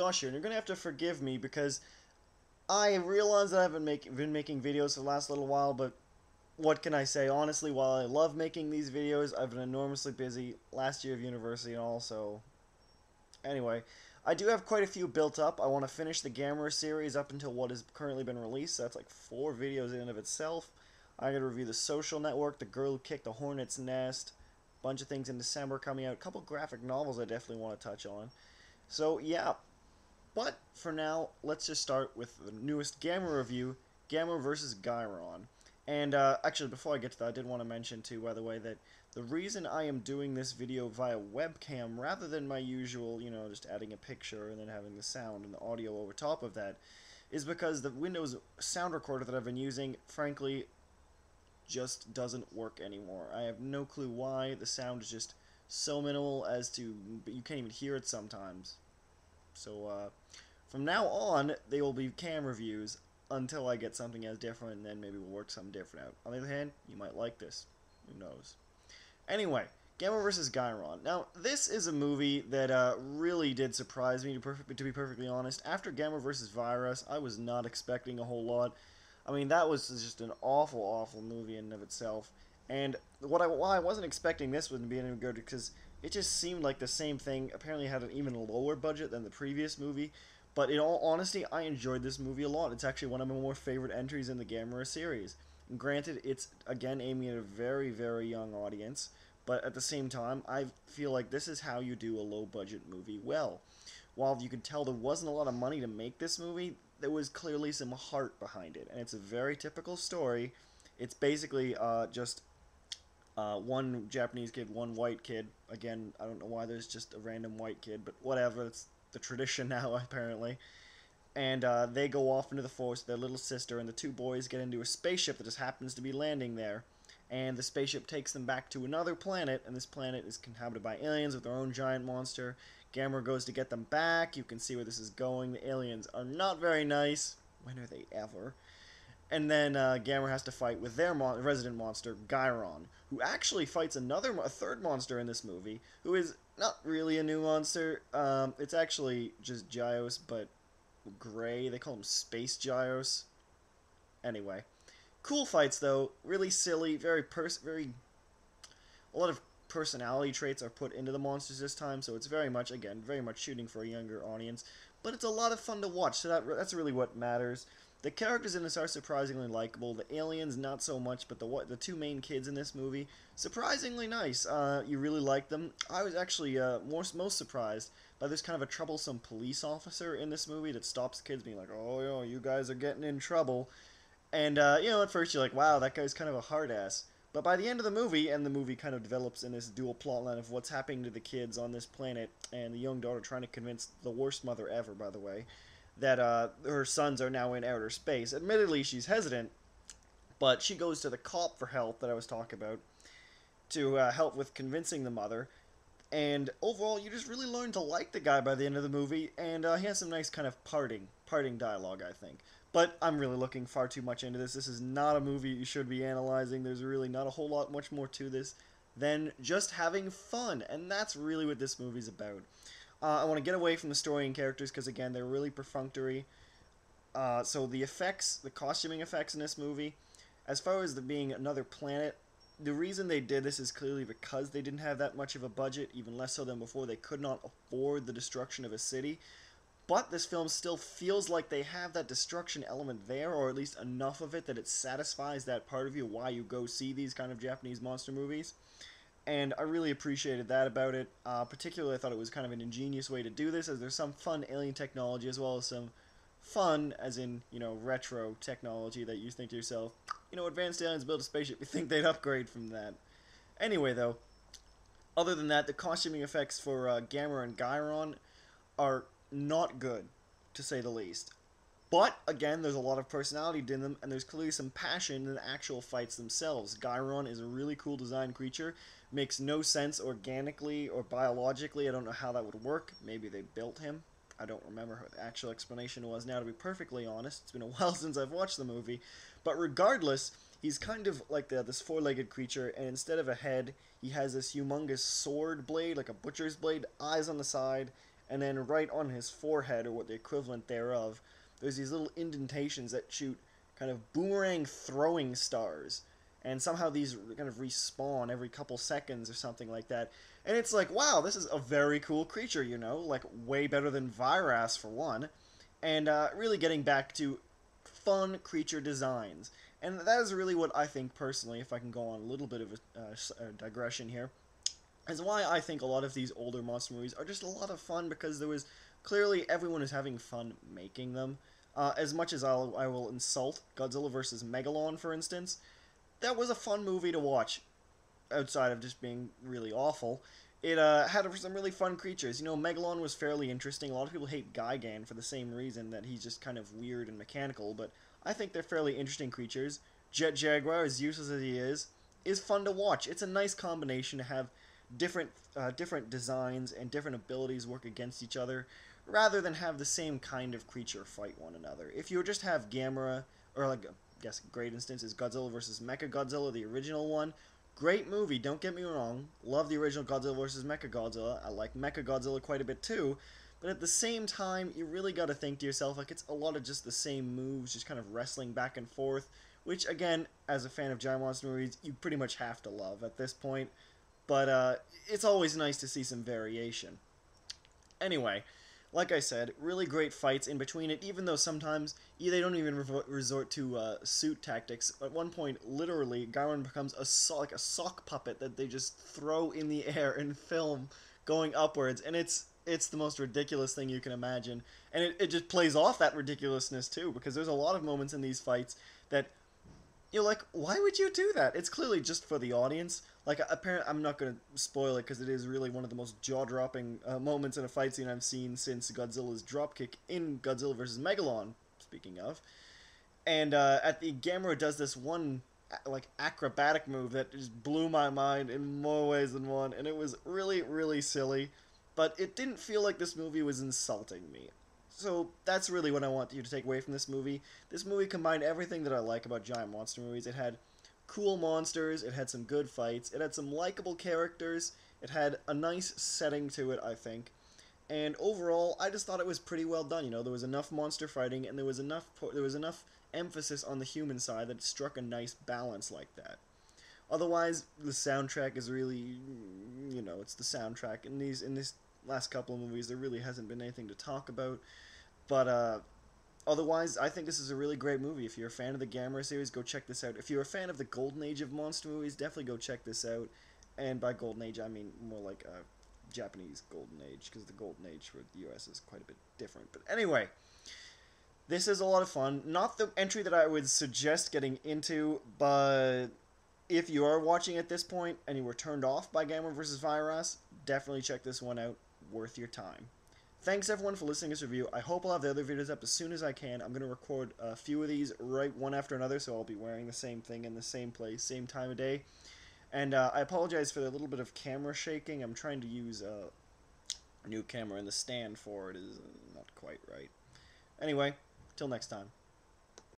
Josh here, and you're gonna have to forgive me because I realize that I haven't been making videos for the last little while, but what can I say? Honestly, while I love making these videos, I've been enormously busy last year of university and also. Anyway, I do have quite a few built up. I want to finish the Gamera series up until what has currently been released. So that's like 4 videos in and of itself. I gotta review the Social Network, The Girl Who Kicked the Hornet's Nest, bunch of things in December coming out, a couple graphic novels I definitely want to touch on. So yeah, but for now, let's just start with the newest Gamera review, Gamera vs. Guiron. And actually, before I get to that, I did want to mention too, by the way, that the reason I am doing this video via webcam rather than my usual, just adding a picture and then having the sound and the audio over top of that, is because the Windows sound recorder that I've been using, frankly, just doesn't work anymore. I have no clue why. The sound is just so minimal as to you can't even hear it sometimes. So from now on, they will be cam reviews until I get something as different, and then maybe we'll work something different out. On the other hand, you might like this. Who knows? Anyway, Gamera vs. Guiron. Now, this is a movie that really did surprise me, to be perfectly honest. After Gamera vs. Viras, I was not expecting a whole lot. I mean, that was just an awful, awful movie in and of itself. And why I wasn't expecting this one to be any good, because it just seemed like the same thing. Apparently had an even lower budget than the previous movie. But in all honesty, I enjoyed this movie a lot. It's actually one of my more favorite entries in the Gamera series. And granted, it's, again, aiming at a very, very young audience. But at the same time, I feel like this is how you do a low-budget movie well. While you could tell there wasn't a lot of money to make this movie, there was clearly some heart behind it. And it's a very typical story. It's basically just one Japanese kid, one white kid. Again, I don't know why there's just a random white kid, but whatever. It's the tradition now, apparently. And they go off into the forest with their little sister, and the two boys get into a spaceship that just happens to be landing there. And the spaceship takes them back to another planet, and this planet is inhabited by aliens with their own giant monster. Gamera goes to get them back. You can see where this is going. The aliens are not very nice. When are they ever? And then Gamera has to fight with their resident monster, Guiron, who actually fights a third monster in this movie, who is not really a new monster. It's actually just Gyos, but gray. They call him Space Gyos. Anyway, cool fights though. Really silly. A lot of personality traits are put into the monsters this time, so it's very much shooting for a younger audience. But it's a lot of fun to watch. So that's really what matters. The characters in this are surprisingly likable. The aliens, not so much, but the two main kids in this movie, surprisingly nice. You really like them. I was actually most surprised by this kind of a troublesome police officer in this movie that stops kids being like, oh, you guys are getting in trouble. And, at first you're like, wow, that guy's kind of a hard ass. But by the end of the movie, and the movie kind of develops in this dual plotline of what's happening to the kids on this planet, and the young daughter trying to convince the worst mother ever, by the way, that her sons are now in outer space. Admittedly, she's hesitant, but she goes to the cop for help that I was talking about to help with convincing the mother. And overall, you just really learn to like the guy by the end of the movie, and he has some nice kind of parting dialogue, I think. But I'm really looking far too much into this. This is not a movie you should be analyzing. There's really not a whole lot much more to this than just having fun, and that's really what this movie's about. I want to get away from the story and characters because, again, they're really perfunctory. So the costuming effects in this movie, as far as being another planet, the reason they did this is clearly because they didn't have that much of a budget, even less so than before. They could not afford the destruction of a city. But this film still feels like they have that destruction element there, or at least enough of it that it satisfies that part of you why you go see these kind of Japanese monster movies. And I really appreciated that about it. Particularly, I thought it was kind of an ingenious way to do this, as there's some fun alien technology, as well as some fun, as in, retro technology that you think to yourself, advanced aliens built a spaceship, you think they'd upgrade from that. Anyway, though, other than that, the costuming effects for Gamera and Guiron are not good, to say the least. But, again, there's a lot of personality in them, and there's clearly some passion in the actual fights themselves. Guiron is a really cool design creature. Makes no sense organically or biologically. I don't know how that would work. Maybe they built him. I don't remember what the actual explanation was now, to be perfectly honest. It's been a while since I've watched the movie. But regardless, he's kind of like this four-legged creature, and instead of a head, he has this humongous sword blade, like a butcher's blade, eyes on the side, and then right on his forehead, or what the equivalent thereof, there's these little indentations that shoot kind of boomerang throwing stars, and somehow these kind of respawn every couple seconds or something like that. And it's like, wow, this is a very cool creature, you know, like way better than Viras for one, and really getting back to fun creature designs. And that is really what I think personally, if I can go on a little bit of a digression here, is why I think a lot of these older monster movies are just a lot of fun, because there was clearly everyone is having fun making them. As much as I will insult Godzilla vs. Megalon, for instance, that was a fun movie to watch, outside of just being really awful. It had some really fun creatures. You know, Megalon was fairly interesting. A lot of people hate Gigan for the same reason, that he's just kind of weird and mechanical, but I think they're fairly interesting creatures. Jet Jaguar, as useless as he is fun to watch. It's a nice combination to have different designs and different abilities work against each other, rather than have the same kind of creature fight one another. If you just have Gamera, or like, I guess a great instance is Godzilla vs. Mechagodzilla, the original one. Great movie, don't get me wrong. Love the original Godzilla vs. Mechagodzilla. I like Mechagodzilla quite a bit too. But at the same time, you really got to think to yourself, like, it's a lot of just the same moves, just kind of wrestling back and forth, which, again, as a fan of giant monster movies, you pretty much have to love at this point. But it's always nice to see some variation. Anyway, like I said, really great fights in between it, even though sometimes they don't even resort to suit tactics. At one point, literally, Guiron becomes like a sock puppet that they just throw in the air and film going upwards, and it's the most ridiculous thing you can imagine. And it just plays off that ridiculousness too, because there's a lot of moments in these fights that you're like, why would you do that? It's clearly just for the audience. Like, apparently, I'm not going to spoil it, because it is really one of the most jaw-dropping moments in a fight scene I've seen since Godzilla's dropkick in Godzilla vs. Megalon, speaking of. And at the Gamera does this one, like, acrobatic move that just blew my mind in more ways than one, and it was really, really silly. But it didn't feel like this movie was insulting me. So that's really what I want you to take away from this movie. This movie combined everything that I like about giant monster movies. It had cool monsters, it had some good fights, it had some likable characters, it had a nice setting to it, I think. And overall, I just thought it was pretty well done. You know, there was enough monster fighting, and there was enough emphasis on the human side that it struck a nice balance like that. Otherwise, the soundtrack is really, you know, it's the soundtrack. In this last couple of movies, there really hasn't been anything to talk about. But otherwise, I think this is a really great movie. If you're a fan of the Gamera series, go check this out. If you're a fan of the Golden Age of monster movies, definitely go check this out. And by Golden Age, I mean more like Japanese Golden Age, because the Golden Age for the US is quite a bit different. But anyway, this is a lot of fun. Not the entry that I would suggest getting into, but if you are watching at this point and you were turned off by Gamera vs. Viras, definitely check this one out. Worth your time. Thanks everyone for listening to this review. I hope I'll have the other videos up as soon as I can. I'm going to record a few of these right one after another, so I'll be wearing the same thing in the same place, same time of day. And I apologize for the little bit of camera shaking. I'm trying to use a new camera, and the stand for it is not quite right. Anyway, till next time.